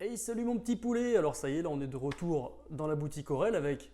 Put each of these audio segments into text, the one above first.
Hey, salut mon petit poulet! Alors ça y est, là on est de retour dans la boutique Aurel avec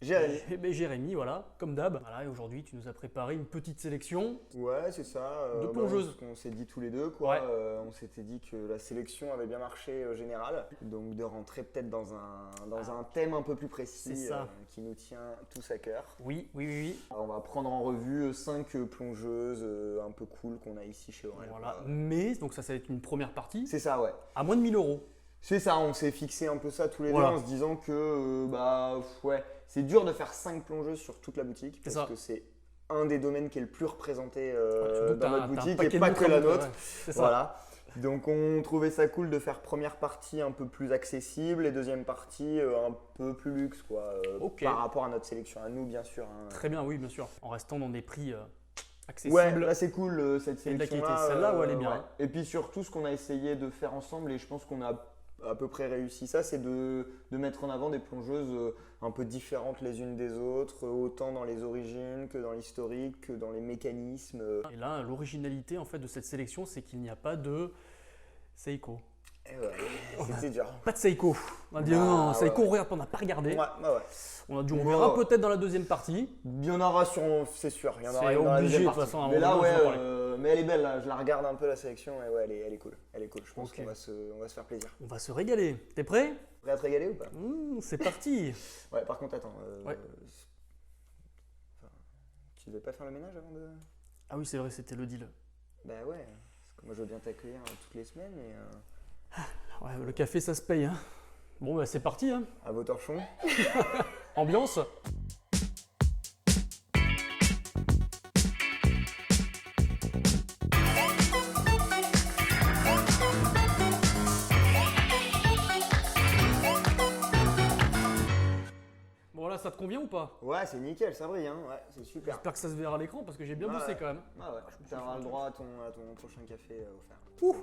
Jérémy. Jérémy, voilà, comme d'hab. Voilà, et aujourd'hui tu nous as préparé une petite sélection Ouais, c'est ça. de Bah, plongeuses. on s'est dit tous les deux, quoi. Ouais. On s'était dit que la sélection avait bien marché au général. Donc de rentrer peut-être dans un thème un peu plus précis C'est ça. qui nous tient tous à cœur. Oui, oui, oui, oui. Alors, on va prendre en revue 5 plongeuses un peu cool qu'on a ici chez Aurel. Voilà. Mais, donc ça va être une première partie, C'est ça, ouais. à moins de 1000 euros. C'est ça, on s'est fixé un peu ça tous les Voilà. deux en se disant que ouais, c'est dur de faire 5 plongeuses sur toute la boutique C'est parce ça. que c'est un des domaines qui est le plus représenté Surtout que dans t'as notre t'as un boutique paquet et de pas montres que à la montrer, nôtre. ouais. C'est ça. Voilà. Donc on trouvait ça cool de faire première partie un peu plus accessible et deuxième partie un peu plus luxe quoi, Ok. par rapport à notre sélection à nous bien sûr. Hein. Très bien, oui, bien sûr. En restant dans des prix Ouais, accessibles. là c'est cool cette Et de la sélection qualité. là. Celle-là, ouais, elle est bien, hein. Et puis surtout ce qu'on a essayé de faire ensemble et je pense qu'on a à peu près réussi ça, c'est de mettre en avant des plongeuses un peu différentes les unes des autres, autant dans les origines que dans l'historique, que dans les mécanismes. Et là, l'originalité en fait de cette sélection, c'est qu'il n'y a pas de Seiko. Et ouais, c'était dur. Pas de Seiko. On a dit Ah, non, Seiko, ouais. on regarde, on n'a pas regardé. Ouais. On a dit on Ouais, verra ouais. peut-être dans la deuxième partie. Il y en aura sur, c'est sûr. Il y en aura C'est une dans la obligé, deuxième de toute partie. façon, à un Mais là, moment donné, ouais, on va en mais elle est belle. Là. Je la regarde un peu la sélection et ouais, elle est cool. Elle est cool. Je pense Ok. qu'on va se faire plaisir. On va se régaler. T'es prêt? Prêt à te régaler ou pas? C'est parti. Ouais. Par contre, attends. Ouais. Enfin, tu devais pas faire le ménage avant de. Ah oui, c'est vrai, c'était le deal. Bah ouais. Parce que moi, je veux bien t'accueillir toutes les semaines et Ouais, le café, ça se paye. Hein. Bon, bah, c'est parti. Hein. à vos torchons. Ambiance. Bon, là, ça te convient ou pas? Ouais, c'est nickel, ça brille. Hein. Ouais, c'est super. J'espère que ça se verra à l'écran parce que j'ai bien Ouais, bossé ouais. quand même. Ah ouais. me suis Tu auras fait le un droit à ton prochain café offert. Ouh,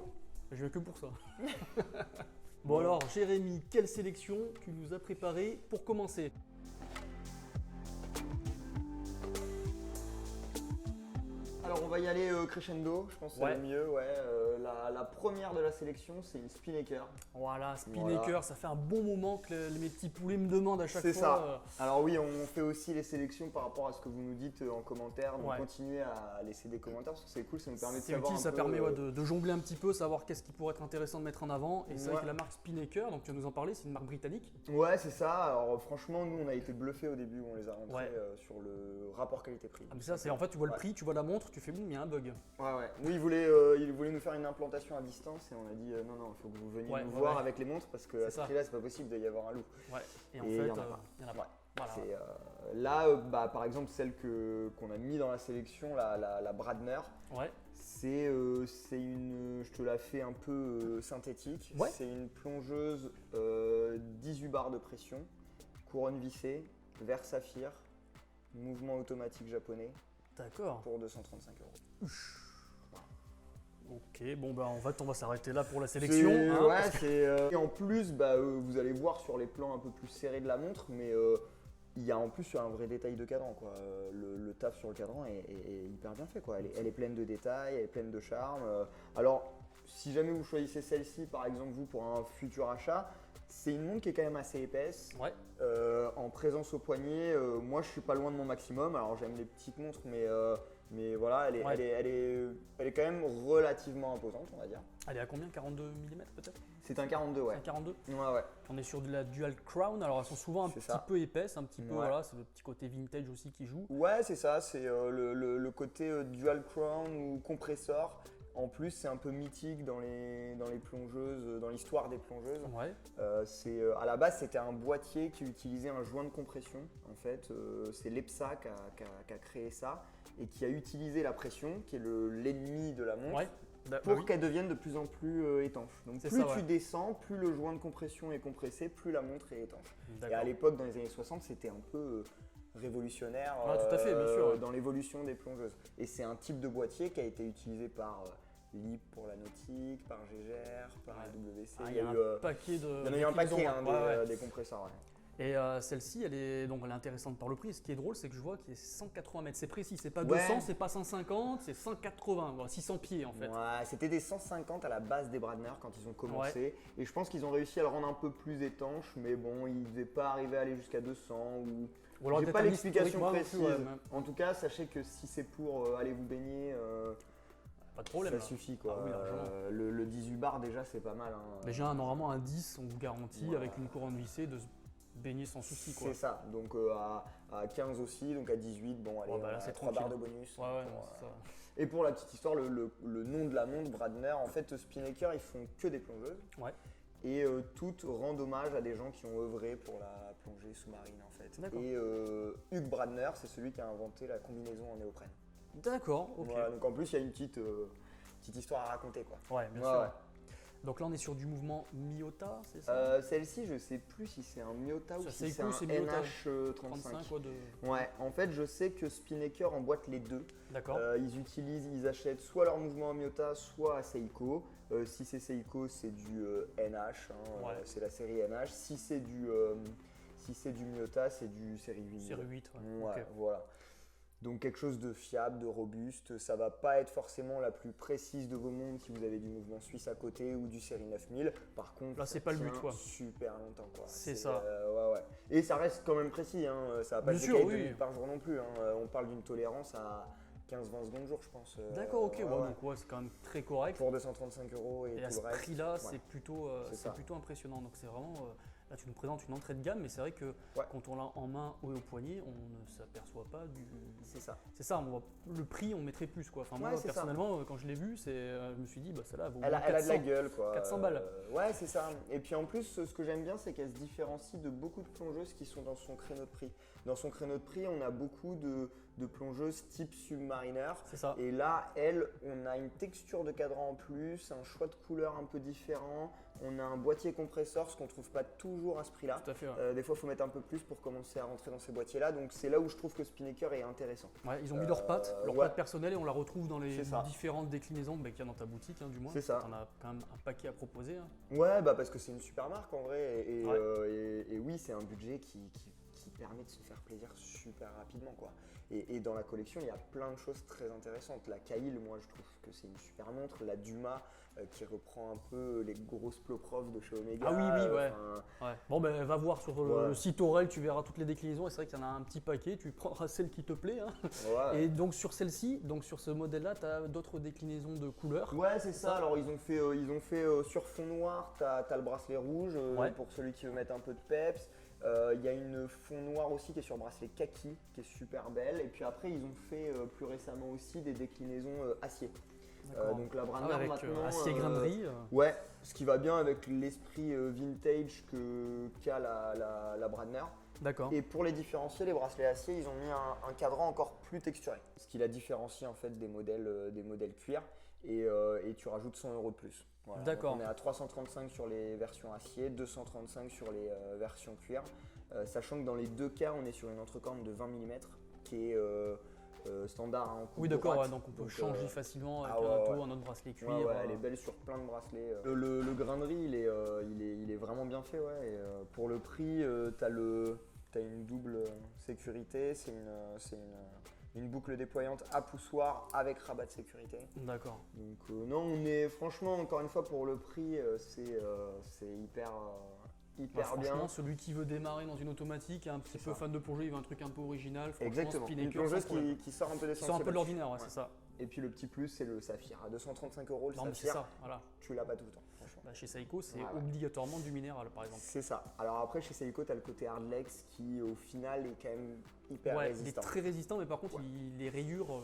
je vais que pour ça. Bon alors, Jérémy, quelle sélection tu nous as préparée pour commencer? Alors on va y aller crescendo, je pense que c'est Ouais. le mieux. Ouais. La première de la sélection, c'est une Spinnaker. Voilà, Spinnaker, Voilà. ça fait un bon moment que mes petits poulets me demandent à chaque C'est fois. ça. Alors oui, on fait aussi les sélections par rapport à ce que vous nous dites en commentaire. Donc Ouais. continuez à laisser des commentaires parce que c'est cool, ça nous permet de C'est savoir utile, un ça peu, permet ouais, de jongler un petit peu, savoir qu'est-ce qui pourrait être intéressant de mettre en avant. Et c'est vrai Ouais. que la marque Spinnaker, donc tu vas nous en parler, c'est une marque britannique. Ouais, c'est ça. Alors franchement, nous on a été bluffés au début où on les a rentrés Ouais. sur le rapport qualité-prix. Ah, mais ça, c'est en fait, tu vois le Ouais. prix, tu vois la montre, tu fais boum, il y a un bug. Ouais. Nous, il voulait nous faire une implantation à distance et on a dit non, il faut que vous veniez Ouais, nous ouais, voir ouais. avec les montres parce que C'est à ce ça. prix-là, c'est pas possible d'y avoir un loup. Ouais. Et en Et fait, il y en a pas. il y en a pas. Ouais. Voilà. Là, par exemple, celle qu'on a mis dans la sélection, la Bradner, Ouais. c'est une. Je te la fais un peu synthétique. Ouais. C'est une plongeuse 18 bars de pression, couronne vissée, verre saphir, mouvement automatique japonais D'accord. pour 235 €. Ok, bon bah en fait on va s'arrêter là pour la sélection. C'est- hein, ouais, parce que- et en plus, vous allez voir sur les plans un peu plus serrés de la montre, mais il y a en plus un vrai détail de cadran. Quoi. Le taf sur le cadran est hyper bien fait. Quoi. Elle est pleine de détails, elle est pleine de charme. Alors, si jamais vous choisissez celle-ci, par exemple, vous, pour un futur achat, c'est une montre qui est quand même assez épaisse. Ouais. En présence au poignet, moi je suis pas loin de mon maximum. Alors j'aime les petites montres, mais voilà, Ouais. elle est quand même relativement imposante, on va dire. Elle est à combien? 42 mm peut-être? C'est un 42, ouais. Un 42. Ouais. On est sur de la Dual Crown, alors elles sont souvent un C'est petit ça. peu épaisses, un petit peu, Ouais. voilà, c'est le petit côté vintage aussi qui joue. Ouais, c'est ça, c'est le côté dual crown ou compressor. En plus, c'est un peu mythique dans les plongeuses, dans l'histoire des plongeuses. Ouais. À la base, c'était un boîtier qui utilisait un joint de compression. En fait, c'est l'EPSA qui a créé ça et qui a utilisé la pression, qui est l'ennemi de la montre, Ouais. pour oui. qu'elle devienne de plus en plus étanche. Donc C'est plus ça, tu ouais. descends, plus le joint de compression est compressé, plus la montre est étanche. Et D'accord. à l'époque, dans les années 60, c'était un peu révolutionnaire Ah, tout à fait, bien sûr, ouais. dans l'évolution des plongeuses. Et c'est un type de boîtier qui a été utilisé par LIP pour la nautique, par Gégère, par Ouais. LWC. Ah, il y a un paquet de. il y en a eu un paquet déclinaisons, hein, ouais, ouais. des compresseurs. Ouais. Et celle-ci, elle est intéressante par le prix. Ce qui est drôle, c'est que je vois qu'il est 180 mètres. C'est précis, c'est pas Ouais. 200, c'est pas 150, c'est 180, voilà, 600 pieds en fait. Ouais, c'était des 150 à la base des Bradner quand ils ont commencé. Et je pense qu'ils ont réussi à le rendre un peu plus étanche, mais bon, ils ne devaient pas arriver à aller jusqu'à 200 ou. Ou alors J'ai peut-être pas un l'explication historique, moi non précise. plus, ouais, mais En tout cas, sachez que si c'est pour aller vous baigner, pas de problème. ça là. suffit quoi. Ah oui, largement. Le 18 bar déjà c'est pas mal. Hein. Déjà, normalement, un 10, on vous garantit Ouais. avec une couronne vissée de se baigner sans souci. Quoi. C'est ça. Donc à 15 aussi, donc à 18, bon allez, Ouais, bah là, on a c'est 3 barres de tranquille. bonus. Ouais, ouais, Pour, non, c'est ça. Et pour la petite histoire, le nom de la montre Bradner, en fait Spinnaker ils font que des plongeuses. Ouais. Et toutes rendent hommage à des gens qui ont œuvré pour la plongée sous-marine en fait. D'accord. Et Hugh Bradner, c'est celui qui a inventé la combinaison en néoprène. D'accord, ok. Voilà, donc en plus il y a une petite histoire à raconter quoi. Ouais, bien Ouais, sûr. ouais. Donc là, on est sur du mouvement Miyota, c'est ça Celle-ci, je sais plus si c'est un Miyota ou Ça, si c'est c'est cool, un c'est Miyota. NH35. 35 quoi de. Ouais, en fait, je sais que Spinnaker emboîte les deux. D'accord. Ils achètent soit leur mouvement à Miyota, soit à Seiko. Si c'est Seiko, c'est du NH, Ouais. c'est la série NH. Si c'est du Miyota, c'est du série 8. Série 8, ouais. Ouais, Ok. voilà. Donc quelque chose de fiable, de robuste. Ça va pas être forcément la plus précise de vos montres si vous avez du mouvement suisse à côté ou du série 9000. Par contre, Là, ça c'est pas le but, tient quoi. super longtemps, quoi. C'est ça. Ouais, ouais. Et ça reste quand même précis. Hein. Ça va pas Bien être sûr, des oui. minutes par jour non plus. Hein. On parle d'une tolérance à 15-20 secondes jour, je pense. D'accord, ok. ouais, Bon, ouais. donc ouais, c'est quand même très correct. Pour 235 € et Et à tout ce le reste. prix-là, ouais. c'est plutôt, C'est ça. plutôt impressionnant. Donc c'est vraiment. Là, tu nous présentes une entrée de gamme, mais c'est vrai que Ouais. quand on l'a en main ou au poignet, on ne s'aperçoit pas du. C'est ça. C'est ça, le prix, on mettrait plus quoi. Enfin, moi, Ouais, c'est ça. personnellement, quand je l'ai vu, je me suis dit, bah celle-là, elle vaut au Elle moins a de la 400. gueule, quoi. 400 balles. Ouais, c'est ça. Et puis en plus, ce que j'aime bien, c'est qu'elle se différencie de beaucoup de plongeuses qui sont dans son créneau de prix. Dans son créneau de prix, on a beaucoup de plongeuses type Submariner. C'est ça. Et là, elle, on a une texture de cadran en plus, un choix de couleur un peu différent. On a un boîtier compresseur, ce qu'on ne trouve pas toujours à ce prix-là. Tout à fait. Ouais. Des fois, il faut mettre un peu plus pour commencer à rentrer dans ces boîtiers-là. Donc c'est là où je trouve que Spinnaker est intéressant. Ouais, ils ont mis leurs pattes ouais. personnelles et on la retrouve dans les C'est ça. différentes déclinaisons qu'il y a dans ta boutique, hein, du moins. C'est ça. Tu en as quand même un paquet à proposer. Hein. Ouais, bah parce que c'est une super marque en vrai. Ouais. Et oui, c'est un budget qui permet de se faire plaisir super rapidement, quoi. Et dans la collection, il y a plein de choses très intéressantes. La Kail, moi, je trouve que c'est une super montre. La Duma, qui reprend un peu les grosses Ploprof de chez Omega. Ah oui, ouais. enfin, Ouais. Bon, ben va voir sur Ouais. le site Aurel, tu verras toutes les déclinaisons. Et c'est vrai qu'il y en a un petit paquet. Tu prendras celle qui te plaît. Hein. ouais. Et donc sur celle-ci, donc sur ce modèle-là, tu as d'autres déclinaisons de couleurs. Ouais, c'est ça. Alors, ils ont fait sur fond noir, t'as le bracelet rouge Ouais. pour celui qui veut mettre un peu de peps. Il y a une fond noir aussi qui est sur bracelet kaki, qui est super belle. Et puis après, ils ont fait plus récemment aussi des déclinaisons acier. D'accord. Donc la Ah Bradner ouais, avec maintenant. acier grainerie. Ouais, ce qui va bien avec l'esprit vintage qu'a la Bradner. D'accord. Et pour les différencier, les bracelets acier, ils ont mis un cadran encore plus texturé. Ce qui la différencie en fait des modèles cuir. Et tu rajoutes 100 € de plus. Voilà. D'accord. Donc on est à 335 sur les versions acier, 235 sur les versions cuir. Sachant que dans les deux cas, on est sur une entrecorne de 20 mm qui est standard. Hein, en coupe Oui, d'accord. droite. Ouais, donc on peut Donc, changer facilement avec ah ouais, un taux, ouais. un autre bracelet cuir. Ouais, elle est belle sur plein de bracelets. Le grainerie, il est vraiment bien fait. Ouais. Et, pour le prix, t'as une double sécurité. C'est une boucle déployante à poussoir avec rabat de sécurité. D'accord. Donc non, on est franchement, encore une fois, pour le prix, c'est hyper Bah, bien. franchement, celui qui veut démarrer dans une automatique, un petit C'est peu ça. fan de plongée, il veut un truc un peu original. Franchement, Exactement. Une Spinnaker, plongeuse sans problème. qui sort un peu des Qui sort un peu de l'ordinaire, ouais, c'est ça. Et puis le petit plus, c'est le saphir. À 235 € le Non, mais c'est saphir, ça, voilà. tu l'as pas tout le temps, franchement. Bah, chez Seiko, c'est Ouais, ouais. obligatoirement du minéral, par exemple. C'est ça. Alors après, chez Seiko, tu as le côté Hardlex qui, au final, est quand même hyper Ouais, il est résistant. très résistant, mais par contre, Ouais. les rayures.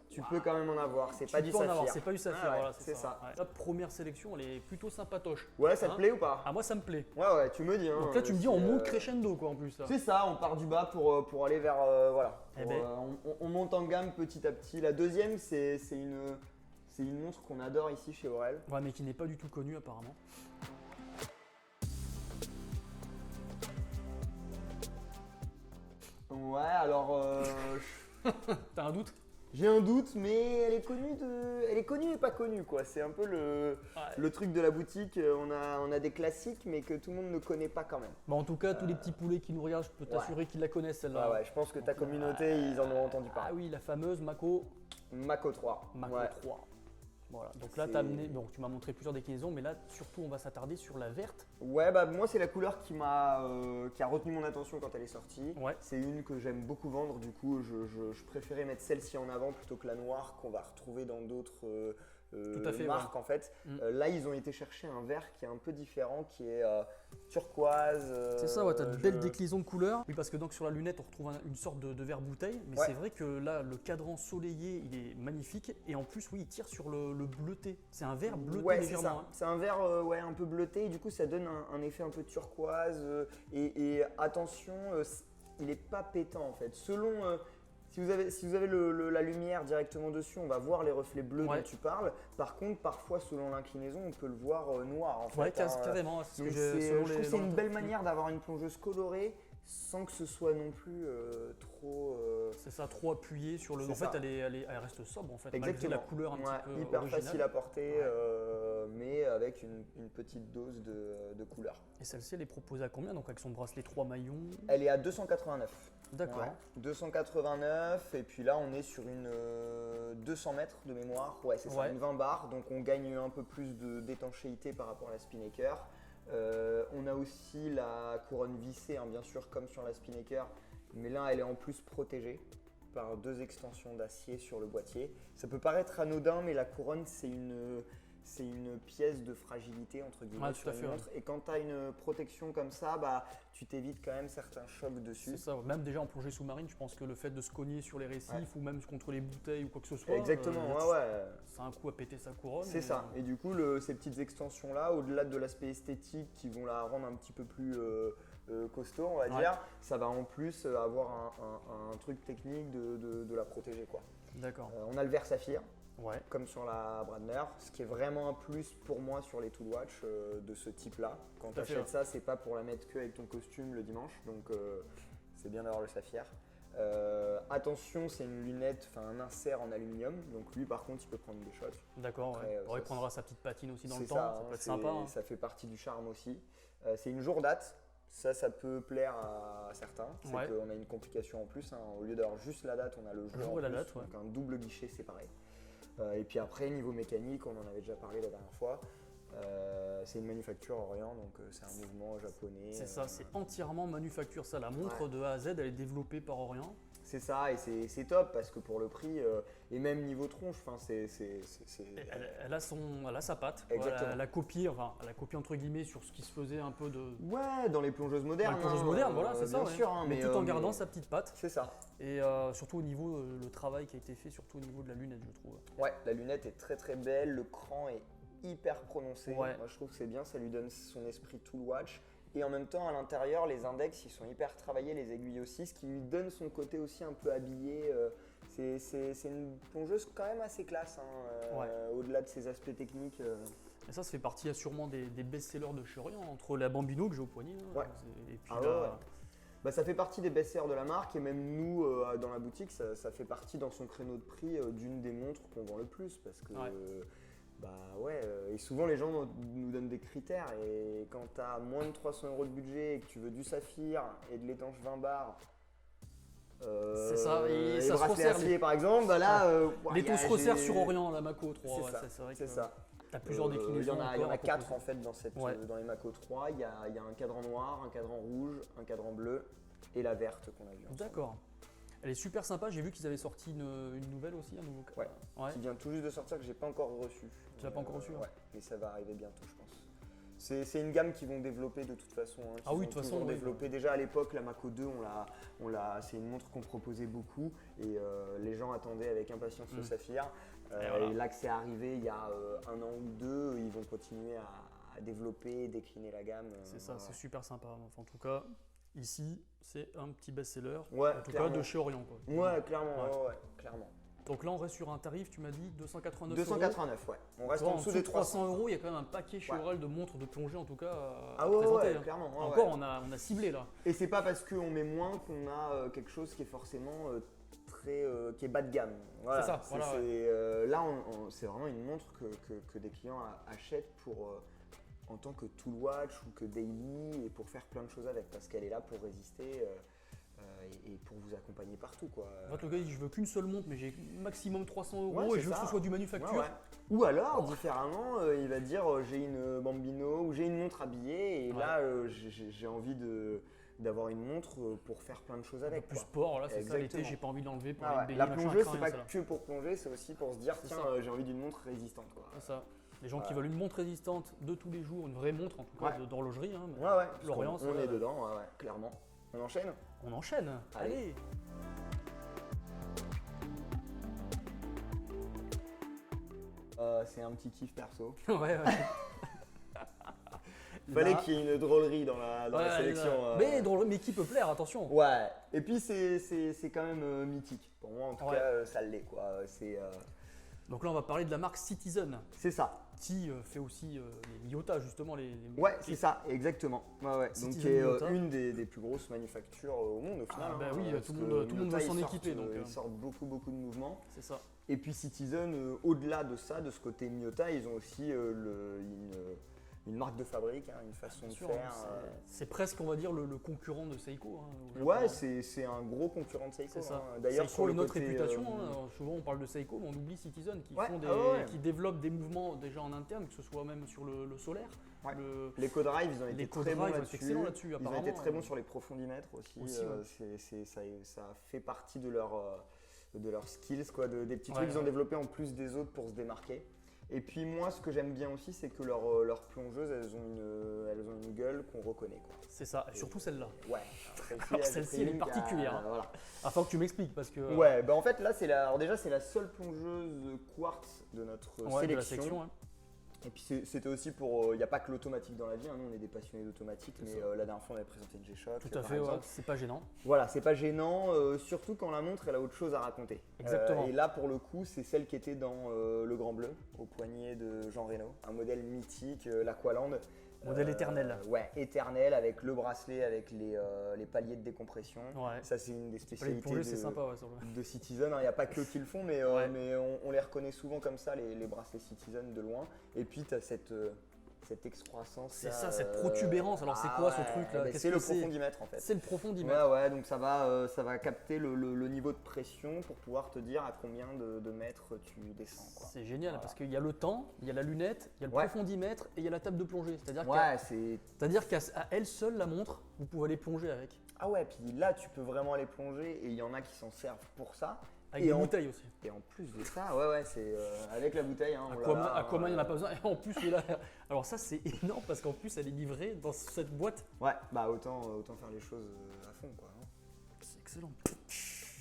Tu peux quand même en avoir, c'est pas tu du peux en avoir, saphir. c'est pas du saphir, Ah ouais, voilà, c'est ça. Ouais. La première sélection, elle est plutôt sympatoche. Ouais, ça te Hein plaît ou pas? Ah, moi, ça me plaît. Ouais, tu me dis. Hein, Donc là, tu me dis, on c'est, monte crescendo, quoi, en plus. Là. C'est ça, on part du bas pour aller vers. Voilà. Eh ben. On monte en gamme petit à petit. La deuxième, c'est une montre qu'on adore ici chez Aurel. Ouais, mais qui n'est pas du tout connue, apparemment. Ouais, alors. T'as un doute? J'ai un doute, mais elle est connue et pas connue, quoi. C'est un peu le truc de la boutique. On a des classiques, mais que tout le monde ne connaît pas quand même. Bah, en tout cas, tous les petits poulets qui nous regardent, je peux t'assurer qu'ils la connaissent celle-là. Ouais, je pense que ta communauté, ils en ont entendu parler. Ah oui, la fameuse Mako. Mako 3. Mako 3. Voilà, donc là, tu m'as montré plusieurs déclinaisons, mais là, surtout, on va s'attarder sur la verte. Ouais, bah moi, c'est la couleur qui a retenu mon attention quand elle est sortie. Ouais. C'est une que j'aime beaucoup vendre, du coup, je préférais mettre celle-ci en avant plutôt que la noire qu'on va retrouver dans d'autres marques, en fait. Là, ils ont été chercher un vert qui est un peu différent, qui est turquoise. C'est ça, ouais, tu as de belles déclinaisons de couleurs. Oui, parce que donc sur la lunette, on retrouve une sorte de verre bouteille, mais c'est vrai que là, le cadran soleillé, il est magnifique, et en plus, oui, il tire sur le bleuté. C'est un vert bleuté légèrement. C'est ça. C'est un vert un peu bleuté, et du coup, ça donne un effet un peu turquoise. Et attention, il n'est pas pétant en fait. Selon. Si vous avez la lumière directement dessus, on va voir les reflets bleus dont tu parles. Par contre, parfois, selon l'inclinaison, on peut le voir noir en fait. Ouais, carrément. Je trouve que c'est une belle manière d'avoir une plongeuse colorée sans que ce soit non plus trop. C'est ça, trop appuyé sur le. En fait, elle reste sobre en fait. Exactement. Malgré la couleur un petit peu hyper originale. facile à porter, mais avec une petite dose de couleur. Et celle-ci, elle est proposée à combien? Donc avec son bracelet 3 maillons. Elle est à 289. D'accord. Ouais, 289, et puis là on est sur une 200 mètres de mémoire, c'est ça, une 20 bar, donc on gagne un peu plus d'étanchéité par rapport à la Spinnaker. On a aussi la couronne vissée, bien sûr, comme sur la Spinnaker, mais là elle est en plus protégée par 2 extensions d'acier sur le boîtier. Ça peut paraître anodin, mais la couronne c'est une pièce de fragilité entre guillemets sur une montre. Et quand tu as une protection comme ça, tu t'évites quand même certains chocs dessus. C'est ça, même déjà en plongée sous-marine, je pense que le fait de se cogner sur les récifs ou même contre les bouteilles ou quoi que ce soit, exactement, ça a un coup à péter sa couronne. C'est ça, et du coup ces petites extensions là, au-delà de l'aspect esthétique qui vont la rendre un petit peu plus costaud, on va dire, ça va en plus avoir un truc technique de la protéger, quoi. D'accord. On a le verre saphir. Comme sur la Bradner, ce qui est vraiment un plus pour moi sur les Toolwatch de ce type-là. Quand tu achètes ça, c'est pas pour la mettre que avec ton costume le dimanche, donc c'est bien d'avoir le saphir. Attention, c'est une lunette, un insert en aluminium, donc lui par contre il peut prendre des shots. D'accord, il prendra sa petite patine aussi dans le temps, ça peut être sympa. Ça fait partie du charme aussi. C'est une jour date. Ça peut plaire à certains. C'est qu'on a une complication en plus. Au lieu d'avoir juste la date, on a le jour et la date, donc un double guichet séparé. Et puis après, niveau mécanique, on en avait déjà parlé la dernière fois. C'est une manufacture Orient, donc c'est un mouvement japonais. C'est ça, c'est entièrement manufacture. Ça, la montre de A à Z, elle est développée par Orient. C'est ça, et c'est top parce que pour le prix, et même niveau tronche, elle a sa patte. Exactement. Elle a copié entre guillemets sur ce qui se faisait un peu de. Ouais, dans les plongeuses modernes. Dans les plongeuses modernes, voilà, c'est ça. Bien sûr, mais tout en gardant sa petite patte. C'est ça. Et surtout au niveau, le travail qui a été fait, surtout au niveau de la lunette, je trouve. Ouais, la lunette est très très belle, le cran est hyper prononcé. Ouais. Moi je trouve que c'est bien, ça lui donne son esprit Toolwatch. Et en même temps, à l'intérieur, les index, ils sont hyper travaillés, les aiguilles aussi, ce qui lui donne son côté aussi un peu habillé. C'est une plongeuse quand même assez classe, au-delà de ses aspects techniques. Et ça fait partie sûrement des best-sellers de chez Orient, entre la Bambino que j'ai au poignet. Et puis ça fait partie des best-sellers de la marque, et même nous, dans la boutique, ça fait partie dans son créneau de prix d'une des montres qu'on vend le plus, parce que et souvent les gens nous donnent des critères, et quand tu as moins de 300 € de budget et que tu veux du saphir et de l'étanche 20 bars, c'est ça, et ça se resserre par exemple, les taux se resserrent sur Orient, la Mako 3. C'est ça. Tu as plusieurs déclinaisons. Il y en a 4 en fait dans les Mako 3. Il y a un cadran noir, un cadran rouge, un cadran bleu et la verte qu'on a vue. D'accord. Elle est super sympa, j'ai vu qu'ils avaient sorti une nouvelle aussi, un nouveau qui vient tout juste de sortir, que j'ai pas encore reçu. Tu l'as pas encore reçu? Mais ça va arriver bientôt, je pense. C'est une gamme qu'ils vont développer de toute façon. De toute façon, développer. Déjà à l'époque, la Mako 2, c'est une montre qu'on proposait beaucoup, et les gens attendaient avec impatience le saphir. Et là que c'est arrivé il y a 1 an ou 2, ils vont continuer à développer, décliner la gamme. C'est ça, c'est super sympa. Enfin, en tout cas, ici, c'est un petit best-seller, en tout cas de chez Orient. Ouais, clairement. Donc là, on reste sur un tarif, tu m'as dit 289 €. 289, ouais. On reste en dessous des 300 €. Il y a quand même un paquet chez Oral de montres de plongée, en tout cas. Clairement. Encore, on a ciblé là. Et c'est pas parce qu'on met moins qu'on a quelque chose qui est forcément très qui est bas de gamme. Voilà, c'est ça. Voilà, là, c'est vraiment une montre que des clients achètent pour en tant que tool watch ou que daily et pour faire plein de choses avec parce qu'elle est là pour résister et pour vous accompagner partout, quoi. En fait, le gars il dit je veux qu'une seule montre mais j'ai maximum 300 € Ouais, et je veux que ce soit du manufacture. Ouais. Ou alors, différemment, il va dire j'ai une Bambino ou j'ai une montre habillée et là j'ai envie d'avoir une montre pour faire plein de choses avec. Plus sport, là c'est ça, l'été j'ai pas envie de l'enlever pour aller me baigner. La plongeuse, c'est rien, pas que pour plonger, c'est aussi pour se dire tiens, j'ai envie d'une montre résistante, quoi. C'est ça. Les gens qui veulent une montre résistante de tous les jours, une vraie montre en tout cas d'horlogerie. Hein, Lorient, on est dedans, clairement. On enchaîne ? On enchaîne. Allez. C'est un petit kiff perso. ouais. Fallait qu'il y ait une drôlerie dans la sélection. Mais qui peut plaire, attention. Ouais. Et puis c'est quand même mythique. Pour moi, en tout cas, ça l'est, quoi. Donc là, on va parler de la marque Citizen. C'est ça. Qui fait aussi les Miyota, justement. Ouais, c'est ça, exactement. Ouais. Donc, qui est une des plus grosses manufactures au monde, au final. Oui, tout le monde veut s'en équiper. Ils sortent beaucoup de mouvements. C'est ça. Et puis Citizen, au-delà de ça, de ce côté Miyota, ils ont aussi une marque de fabrique, une façon de faire. C'est presque, on va dire, le concurrent de Seiko. Ouais, c'est un gros concurrent de Seiko. C'est ça. D'ailleurs, Seiko a notre réputation. Souvent, on parle de Seiko, mais on oublie Citizen qui développent des mouvements déjà en interne, que ce soit même sur le solaire. Ouais. Les Codrive, ils ont été très bons là-dessus. Excellents là-dessus. Ils ont été très bons sur les profondimètres aussi. Ça fait partie de leurs skills, quoi, des petits trucs qu'ils ont développés en plus des autres pour se démarquer. Et puis moi, ce que j'aime bien aussi, c'est que leurs plongeuses, elles ont une gueule qu'on reconnaît, quoi. C'est ça, et surtout celle-là. Ouais. Celle-ci, elle est particulière. Voilà. Faut que tu m'expliques parce que. Ouais, en fait là, c'est la seule plongeuse quartz de notre sélection. De la section, Et puis c'était aussi pour, il n'y a pas que l'automatique dans la vie, nous on est des passionnés d'automatique, mais la dernière fois on avait présenté une G-Shock. Tout à fait, c'est pas gênant. Voilà, c'est pas gênant, surtout quand la montre elle a autre chose à raconter. Exactement. Et là pour le coup, c'est celle qui était dans le Grand Bleu, au poignet de Jean Reno, un modèle mythique, l'Aqualand. Modèle éternel. Ouais, éternel avec le bracelet, avec les paliers de décompression. Ouais. Ça, c'est une des spécialités de Citizen. Il n'y a pas que eux qui le font, mais on les reconnaît souvent comme ça, les bracelets Citizen de loin. Et puis, tu as cette excroissance. C'est ça, cette protubérance. Alors, c'est quoi ce truc-là? C'est le profondimètre en fait. C'est le profondimètre. Ouais, donc ça va capter le niveau de pression pour pouvoir te dire à combien de mètres tu descends, quoi. C'est génial parce qu'il y a le temps, il y a la lunette, il y a le profondimètre et il y a la table de plongée. C'est-à-dire qu'à elle seule, la montre, vous pouvez aller plonger avec. Ah ouais, puis là, tu peux vraiment aller plonger et il y en a qui s'en servent pour ça. Avec des bouteilles aussi. Et en plus de ça, c'est avec la bouteille. Aquaman, il n'y en a pas besoin. Et en plus, alors ça, c'est énorme parce qu'en plus, elle est livrée dans cette boîte. Ouais, autant faire les choses à fond, quoi. C'est excellent.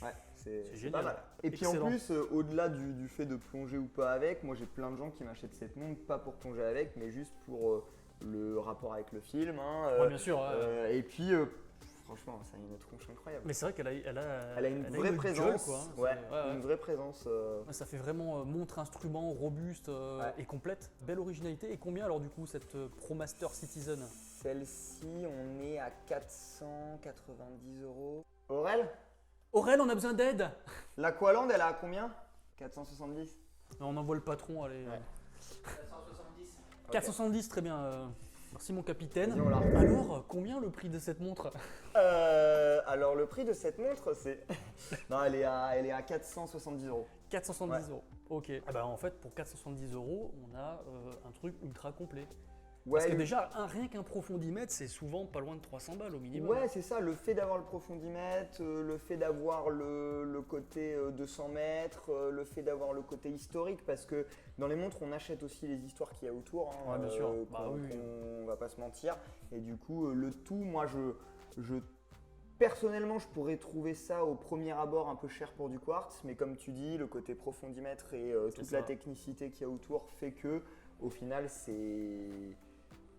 Ouais, c'est génial. Pas mal. Et puis en plus, au-delà du fait de plonger ou pas avec, moi j'ai plein de gens qui m'achètent cette montre, pas pour plonger avec, mais juste pour le rapport avec le film. Ouais, bien sûr. Et puis. Franchement, ça a une tronche incroyable. Mais c'est vrai qu'elle a une vraie présence. Gueule, une vraie présence. Ça fait vraiment montre instrument robuste et complète. Belle originalité. Et combien alors du coup cette ProMaster Citizen? Celle-ci, on est à 490 €. Aurel, on a besoin d'aide. L'Aqualand, elle est à combien? 470. On envoie le patron, allez. 470. 470, très bien. Merci mon capitaine. Alors, combien le prix de cette montre? Alors le prix de cette montre, c'est… Non, elle est à 470 €. 470 €. Ok. En fait, pour 470 €, on a un truc ultra complet. Parce que déjà, rien qu'un profondimètre, c'est souvent pas loin de 300 balles au minimum. Ouais, c'est ça. Le fait d'avoir le profondimètre, le fait d'avoir le côté 200 mètres, le fait d'avoir le côté historique, parce que dans les montres, on achète aussi les histoires qu'il y a autour. Ouais, bien sûr. On va pas se mentir. Et du coup, le tout, moi, personnellement, je pourrais trouver ça au premier abord un peu cher pour du quartz, mais comme tu dis, le côté profondimètre et toute la technicité qu'il y a autour fait que, au final,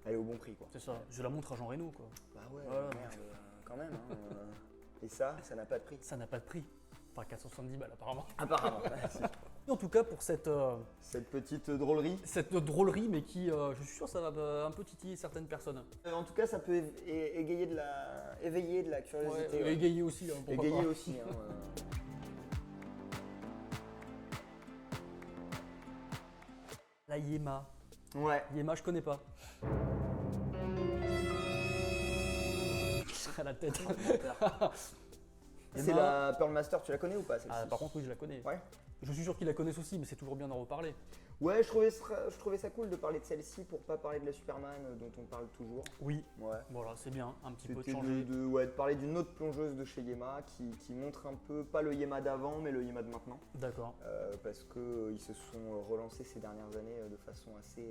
elle est au bon prix, quoi. C'est ça. Je la montre à Jean Reno, quoi. Bah ouais, merde, quand même. Et ça n'a pas de prix. Ça n'a pas de prix. Enfin, 470 balles, apparemment. Apparemment. Et en tout cas, pour cette petite drôlerie. Cette drôlerie, mais qui, je suis sûr, ça va un peu titiller certaines personnes. En tout cas, ça peut éveiller de la curiosité. Égayer aussi. Égayer aussi. La Yema. Ouais. Yema, je connais pas. À la tête. C'est la Pearl Master, tu la connais ou pas celle-ci? Par contre, oui, je la connais. Ouais. Je suis sûr qu'ils la connaissent aussi, mais c'est toujours bien d'en reparler. Ouais, je trouvais ça cool de parler de celle-ci pour pas parler de la Superman dont on parle toujours. Oui. Ouais. Voilà, c'est bien, un petit peu de C'était changer. de parler d'une autre plongeuse de chez Yema qui montre un peu, pas le Yema d'avant, mais le Yema de maintenant. D'accord. Parce qu'ils se sont relancés ces dernières années de façon assez.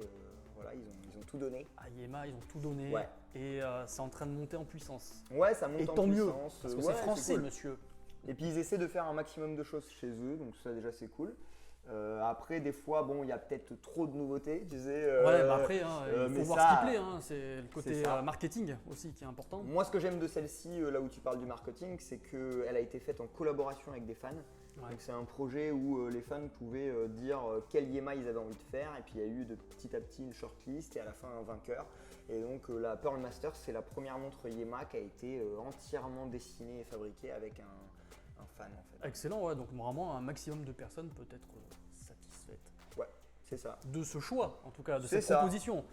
Voilà, ils ont tout donné. À Yema, ils ont tout donné. Ouais. Et c'est en train de monter en puissance. Ouais, ça monte Et en tant mieux, puissance. parce que Ouais, c'est français, cool. monsieur. Et puis ils essaient de faire un maximum de choses chez eux, donc ça déjà c'est cool. Après, des fois, bon, il y a peut-être trop de nouveautés, tu sais. Ouais, bah après, il mais faut voir ça, ce qui plaît. Hein. C'est le côté c'est ça. marketing aussi qui est important. Moi, ce que j'aime de celle-ci, là où tu parles du marketing, c'est qu'elle a été faite en collaboration avec des fans. Ouais. Donc c'est un projet où les fans pouvaient dire quel Yema ils avaient envie de faire, et puis il y a eu de petit à petit une shortlist et à la fin un vainqueur. Et donc la Pearl Master, c'est la première montre Yema qui a été entièrement dessinée et fabriquée avec un fan en fait. Excellent, ouais. Donc vraiment, un maximum de personnes peut être satisfaites Ouais, c'est ça. de ce choix, en tout cas, de C'est cette ça. proposition.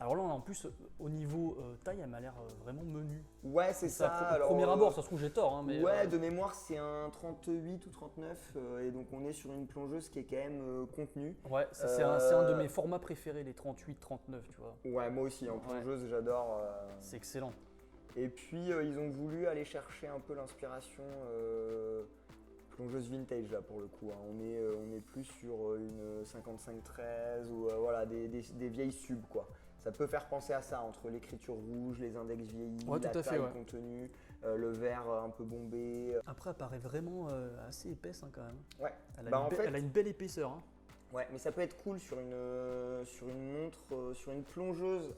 Alors là, en plus, au niveau taille, elle m'a l'air vraiment menue. Ouais, c'est ça. Au Alors, premier abord, ça se trouve, j'ai tort. Hein, mais, ouais, de mémoire, c'est un 38 ou 39, et donc on est sur une plongeuse qui est quand même contenue. Ouais, c'est un de mes formats préférés, les 38-39, tu vois. Ouais, moi aussi, en plongeuse, j'adore. C'est excellent. Et puis, ils ont voulu aller chercher un peu l'inspiration plongeuse vintage, là, pour le coup. Hein. On est plus sur une 55-13 ou voilà, des vieilles subs, quoi. Ça peut faire penser à ça, entre l'écriture rouge, les index vieillis, Ouais, la tout à fait, taille ouais. contenue, le verre un peu bombé. Après, elle paraît vraiment assez épaisse hein, quand même. Ouais. Elle a une belle épaisseur. Hein. Ouais, mais ça peut être cool sur une montre, sur une plongeuse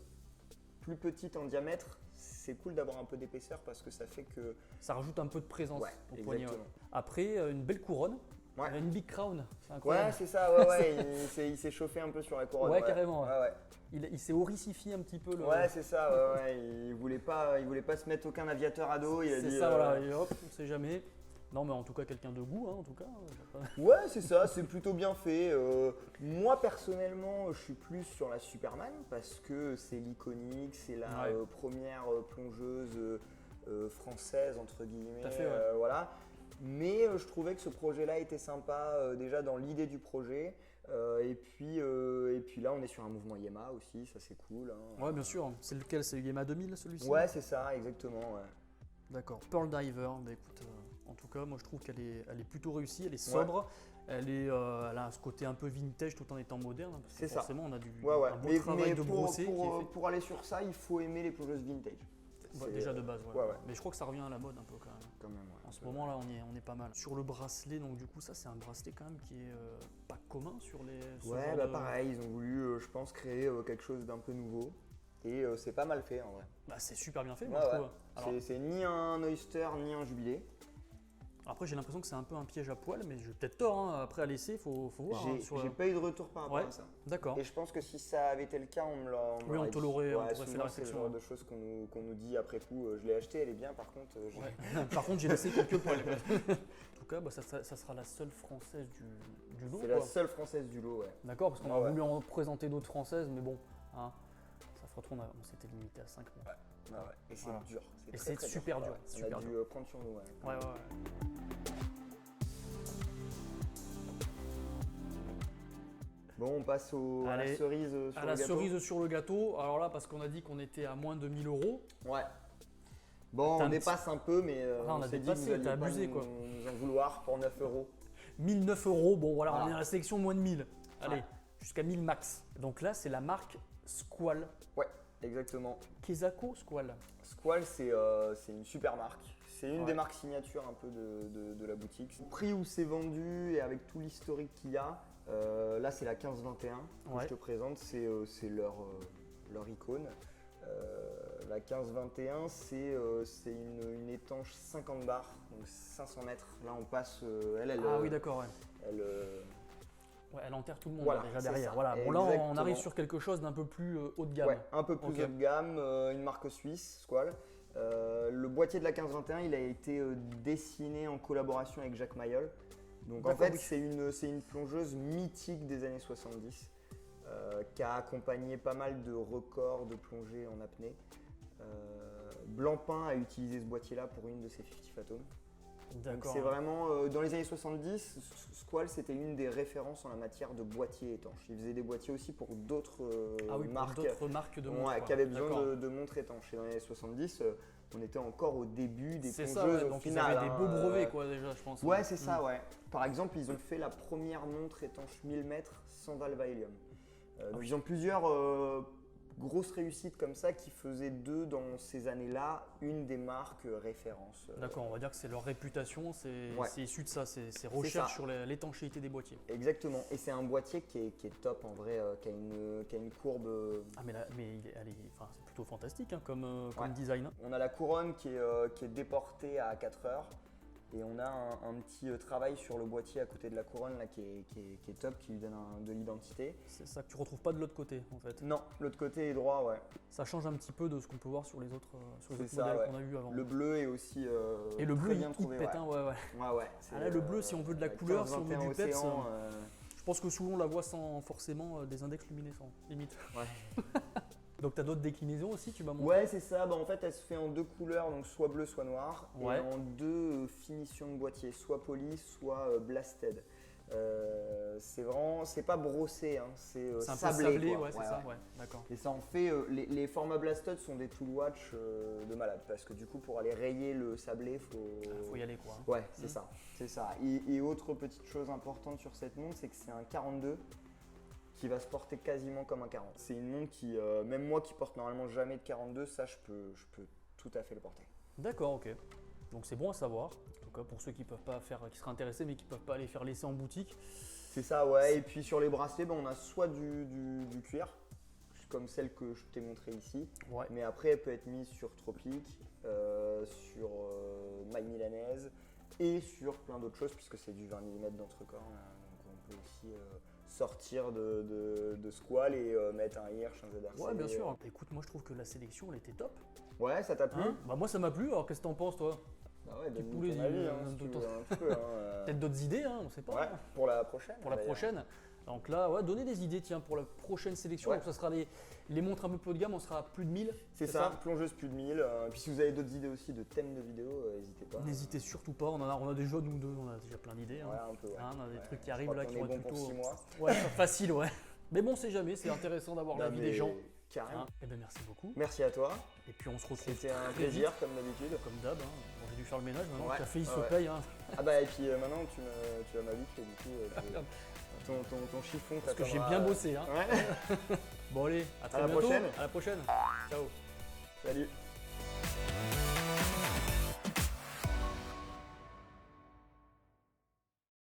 plus petite en diamètre. C'est cool d'avoir un peu d'épaisseur parce que ça fait que… Ça rajoute un peu de présence Ouais, au poignet. exactement. Ouais. Après, une belle couronne. Ouais. Une big crown. C'est incroyable. Ouais, c'est ça, ouais, il s'est chauffé un peu sur la couronne. Ouais, carrément. Ouais. Ouais. Il s'est horrifié un petit peu. Ouais, c'est ça, ouais. Il voulait pas se mettre aucun aviateur à dos. Il a C'est dit, ça, voilà. Et hop, on sait jamais. Non, mais en tout cas, quelqu'un de goût, hein, en tout cas. Ouais, c'est ça, c'est plutôt bien fait. Moi, personnellement, je suis plus sur la Superman parce que c'est l'iconique, c'est la première plongeuse française, entre guillemets. Tout à fait, ouais. Voilà. Mais je trouvais que ce projet-là était sympa déjà dans l'idée du projet. Et puis là, on est sur un mouvement Yema aussi, ça c'est cool. Hein. Ouais, bien sûr. C'est lequel? C'est le Yema 2000 celui-ci? Ouais, c'est ça, exactement. Ouais. D'accord. Pearl Diver, bah écoute, en tout cas, moi je trouve qu'elle est plutôt réussie, elle est sobre, elle a ce côté un peu vintage tout en étant moderne. Parce que C'est ça. forcément, on a un beau Mais travail de brossé. pour aller sur ça, il faut aimer les plongeuses vintage. Déjà de base, ouais. Ouais. Mais je crois que ça revient à la mode un peu quand même. Quand même, ouais. En ce moment là, on est pas mal. Sur le bracelet, donc du coup, ça c'est un bracelet quand même qui est pas commun sur les. Ouais, bah pareil, ils ont voulu, je pense, créer quelque chose d'un peu nouveau. Et c'est pas mal fait en vrai. Bah, c'est super bien fait, moi je trouve. Alors, c'est ni un oyster ni un jubilé. après, j'ai l'impression que c'est un peu un piège à poil, mais j'ai peut-être tort. Hein. Après, à l'essai, faut voir. J'ai pas eu de retour par rapport à ça. D'accord. Et je pense que si ça avait été le cas, on me l'aurait Oui, on te l'aurait fait la c'est le réflexion. genre de choses qu'on nous dit après coup. Je l'ai acheté, elle est bien, par contre. Par contre, j'ai laissé quelques poils. En tout cas, bah, ça sera la seule française du lot. C'est la seule française du lot, ouais. D'accord, parce qu'on a voulu en présenter d'autres françaises, mais bon, hein, ça fera trop. On s'était limité à 5 mois. Ouais. Et c'est dur. Et c'est super dur. On a dû prendre sur nous. Ouais. Bon, on passe à la cerise sur le gâteau. À la cerise sur le gâteau. Alors là, parce qu'on a dit qu'on était à moins de 1000 €. Ouais. Bon, on dépasse un peu, mais on a s'est dit dépassé, que vous t'as alliez abusé, pas quoi. nous en vouloir pour 9 €. 1009 €. Bon, voilà, on est à la sélection moins de 1000. Allez, Ouais. jusqu'à 1000 max. Donc là, c'est la marque Squall. Ouais, exactement. Kezako Squall. Squall, c'est une super marque. C'est une des marques signature un peu de la boutique. Le prix où c'est vendu et avec tout l'historique qu'il y a, là c'est la 1521 que je te présente, c'est leur icône. La 1521, c'est une étanche 50 bars, donc 500 mètres. Là on passe, oui d'accord, ouais. Elle enterre tout le monde déjà derrière. Ça. Voilà. Bon, là on arrive sur quelque chose d'un peu plus haut de gamme. Ouais, un peu plus haut de gamme, une marque suisse, Squall. Le boîtier de la 1521, il a été dessiné en collaboration avec Jacques Mayol. Donc en fait, c'est une plongeuse mythique des années 70. qui a accompagné pas mal de records de plongée en apnée. Blancpain a utilisé ce boîtier-là pour une de ses 50 Fathoms. D'accord. C'est vraiment, dans les années 70, Squall c'était une des références en la matière de boîtiers étanches. Ils faisaient des boîtiers aussi pour d'autres marques, d'autres marques de montres. qui avaient besoin de montres étanches. Et dans les années 70, on était encore au début des C'est plongeuses ça, au donc final. ils avaient des beaux brevets quoi déjà, je pense. Ouais, c'est ça, ouais. Par exemple, ils ont fait la première montre étanche 1000 mètres sans valve à hélium. Donc ils ont plusieurs grosses réussites comme ça qui faisaient d'eux dans ces années-là une des marques références. D'accord, on va dire que c'est leur réputation, c'est issu de ça, c'est recherches sur l'étanchéité des boîtiers. Exactement, et c'est un boîtier qui est top en vrai, qui a une courbe. Ah mais, c'est plutôt fantastique hein, comme design. On a la couronne qui est déportée à 4 heures. Et on a un petit travail sur le boîtier à côté de la couronne là, qui est top, qui lui donne de l'identité. C'est ça que tu retrouves pas de l'autre côté en fait. Non, l'autre côté est droit, ouais. Ça change un petit peu de ce qu'on peut voir sur les autres, modèles qu'on a vu avant. Le bleu est aussi et le bleu, très bien trouvé. Il pète, ouais. Ouais. Là, le bleu, si on veut de la couleur, si on veut du peps, océan, je pense que souvent on la voit sans forcément des index luminescents, limite. Ouais. Donc tu as d'autres déclinaisons aussi, tu m'as montré? Ouais, c'est ça. En fait, elle se fait en deux couleurs, donc soit bleu, soit noir, ouais. et en deux finitions de boîtier, soit poly, soit blasted. C'est pas brossé, hein, c'est sablé. Ouais, c'est ça, ouais, d'accord. Et ça en fait, les formats blasted sont des tool watch de malade, parce que du coup, pour aller rayer le sablé, faut y aller quoi. Ouais, c'est ça, c'est ça. Et autre petite chose importante sur cette montre, c'est que c'est un 42. Qui va se porter quasiment comme un 40. C'est une montre qui, même moi qui porte normalement jamais de 42, ça je peux tout à fait le porter. D'accord, ok. Donc c'est bon à savoir. En tout cas pour ceux qui peuvent pas faire, qui seraient intéressés mais qui peuvent pas aller faire l'essai en boutique. C'est ça, ouais. Et puis sur les bracelets, on a soit du cuir, comme celle que je t'ai montrée ici. Ouais. Mais après, elle peut être mise sur Tropic, sur maille milanaise et sur plein d'autres choses puisque c'est du 20 mm d'entrecorps. Donc on peut aussi sortir de Squall et mettre un Hirsch, un ZRC. Ouais, bien sûr. Écoute, moi je trouve que la sélection elle était top. Ouais, ça t'a plu Bah moi ça m'a plu, alors qu'est-ce que t'en penses toi? Bah ouais, Petit donne-nous poulet, ton avis, un peu un peu. Peut-être d'autres idées, on sait pas. Ouais, pour la prochaine. Pour la prochaine. Donc là, ouais, donnez des idées tiens pour la prochaine sélection. Ouais. Donc ça sera les montres un peu plus haut de gamme, on sera à plus de 1000. C'est ça, plongeuse plus de 1000. Puis si vous avez d'autres idées aussi de thèmes de vidéos, n'hésitez pas. N'hésitez surtout pas, on a déjà nous deux, on a déjà plein d'idées. Ouais, un peu. Ouais. On a des trucs qui arrivent là qui vont être être plutôt. plutôt. 6 mois. Ouais, facile, ouais. Mais bon, c'est jamais, c'est intéressant d'avoir l'avis des gens. Carrément. Et ben merci beaucoup. Merci à toi. Et puis on se retrouve. C'était un plaisir comme d'habitude. Comme d'hab. Bon, j'ai dû faire le ménage maintenant. Ouais. Le café il se paye. Ah bah et puis maintenant tu vas m'habituer et du coup ton chiffon. Parce que j'ai bien bossé. Ouais. Bon allez, à très la bientôt. prochaine. À la prochaine. Ciao. Salut.